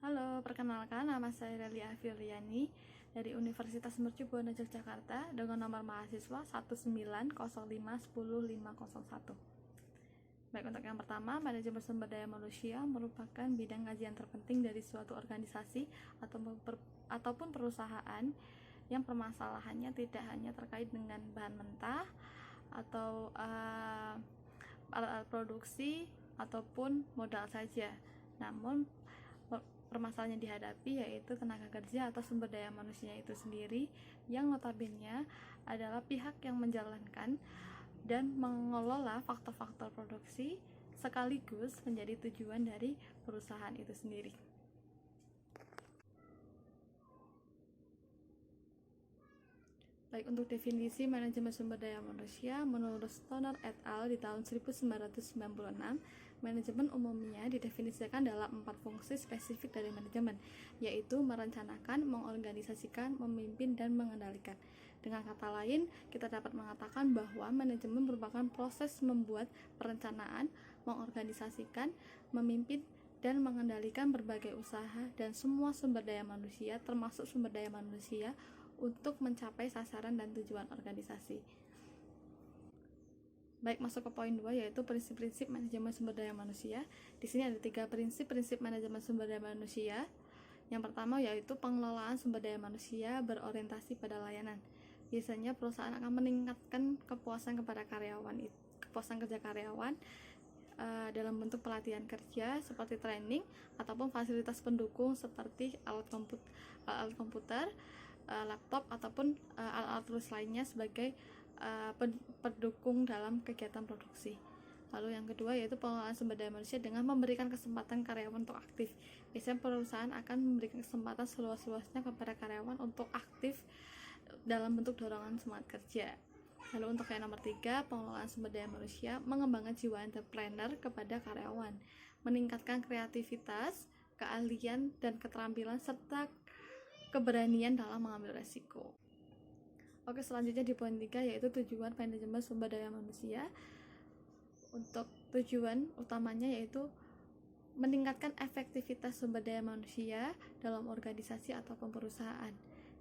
Halo, perkenalkan nama saya Relia Afiliani dari Universitas Mercu Buana Yogyakarta dengan nomor mahasiswa 190510501. Baik, untuk yang pertama, manajemen sumber daya manusia merupakan bidang kajian terpenting dari suatu organisasi ataupun perusahaan yang permasalahannya tidak hanya terkait dengan bahan mentah atau alat-alat produksi ataupun modal saja, namun permasalahan yang dihadapi yaitu tenaga kerja atau sumber daya manusia itu sendiri, yang notabene adalah pihak yang menjalankan dan mengelola faktor-faktor produksi sekaligus menjadi tujuan dari perusahaan itu sendiri. Baik, untuk definisi manajemen sumber daya manusia menurut Stoner et al. Di tahun 1996, manajemen umumnya didefinisikan dalam 4 fungsi spesifik dari manajemen, yaitu merencanakan, mengorganisasikan, memimpin, dan mengendalikan. Dengan kata lain, kita dapat mengatakan bahwa manajemen merupakan proses membuat perencanaan, mengorganisasikan, memimpin, dan mengendalikan berbagai usaha dan semua sumber daya manusia, termasuk sumber daya manusia, untuk mencapai sasaran dan tujuan organisasi. Baik, masuk ke poin 2, yaitu prinsip-prinsip manajemen sumber daya manusia. Di sini ada 3 prinsip manajemen sumber daya manusia. Yang pertama yaitu pengelolaan sumber daya manusia berorientasi pada layanan. Biasanya perusahaan akan meningkatkan kepuasan kerja karyawan dalam bentuk pelatihan kerja seperti training ataupun fasilitas pendukung seperti alat komputer, laptop ataupun alat-alat tulis lainnya sebagai pendukung dalam kegiatan produksi. Lalu yang kedua yaitu pengelolaan sumber daya manusia dengan memberikan kesempatan karyawan untuk aktif. Biasanya perusahaan akan memberikan kesempatan seluas-luasnya kepada karyawan untuk aktif dalam bentuk dorongan semangat kerja. Lalu untuk yang nomor 3, pengelolaan sumber daya manusia mengembangkan jiwa entrepreneur kepada karyawan, meningkatkan kreativitas, keahlian, dan keterampilan serta keberanian dalam mengambil resiko. Oke, selanjutnya di poin 3 yaitu tujuan manajemen sumber daya manusia. Untuk tujuan utamanya yaitu meningkatkan efektivitas sumber daya manusia dalam organisasi ataupun perusahaan.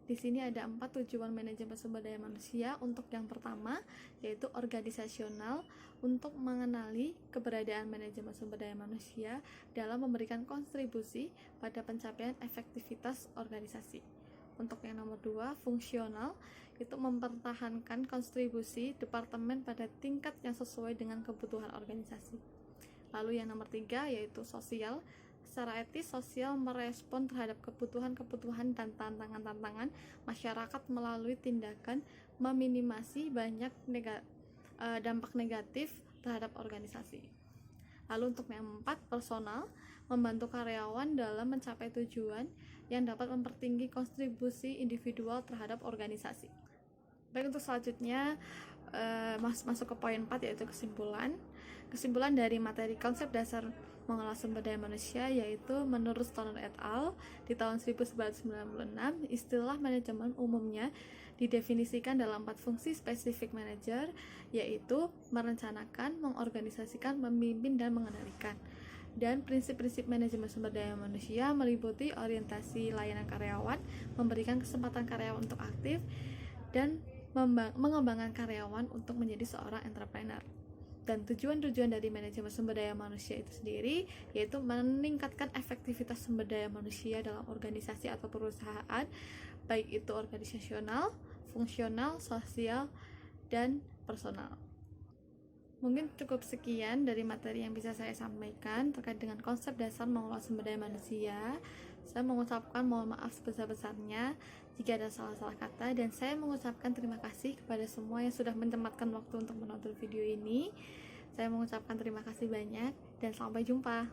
Di sini ada 4 tujuan manajemen sumber daya manusia. Untuk yang pertama yaitu organisasional, untuk mengenali keberadaan manajemen sumber daya manusia dalam memberikan kontribusi pada pencapaian efektivitas organisasi. Untuk yang nomor 2, fungsional, itu mempertahankan kontribusi departemen pada tingkat yang sesuai dengan kebutuhan organisasi. Lalu yang nomor 3 yaitu sosial. Secara etis, sosial merespon terhadap kebutuhan-kebutuhan dan tantangan-tantangan masyarakat melalui tindakan meminimasi banyak dampak negatif terhadap organisasi. Lalu untuk yang 4, personal, membantu karyawan dalam mencapai tujuan yang dapat mempertinggi kontribusi individual terhadap organisasi. Baik, untuk selanjutnya masuk ke poin 4 yaitu kesimpulan dari materi konsep dasar mengelola sumber daya manusia, yaitu menurut Stoner et al. Di tahun 1996, istilah manajemen umumnya didefinisikan dalam 4 fungsi spesifik manajer, yaitu merencanakan, mengorganisasikan, memimpin, dan mengendalikan. Dan prinsip-prinsip manajemen sumber daya manusia meliputi orientasi layanan karyawan, memberikan kesempatan karyawan untuk aktif, dan mengembangkan karyawan untuk menjadi seorang entrepreneur. Dan tujuan-tujuan dari manajemen sumber daya manusia itu sendiri yaitu meningkatkan efektivitas sumber daya manusia dalam organisasi atau perusahaan, baik itu organisasional, fungsional, sosial, dan personal. Mungkin cukup sekian dari materi yang bisa saya sampaikan terkait dengan konsep dasar mengelola sumber daya manusia. Saya mengucapkan mohon maaf sebesar-besarnya jika ada salah-salah kata, dan saya mengucapkan terima kasih kepada semua yang sudah menyempatkan waktu untuk menonton video ini. Saya mengucapkan terima kasih banyak dan sampai jumpa.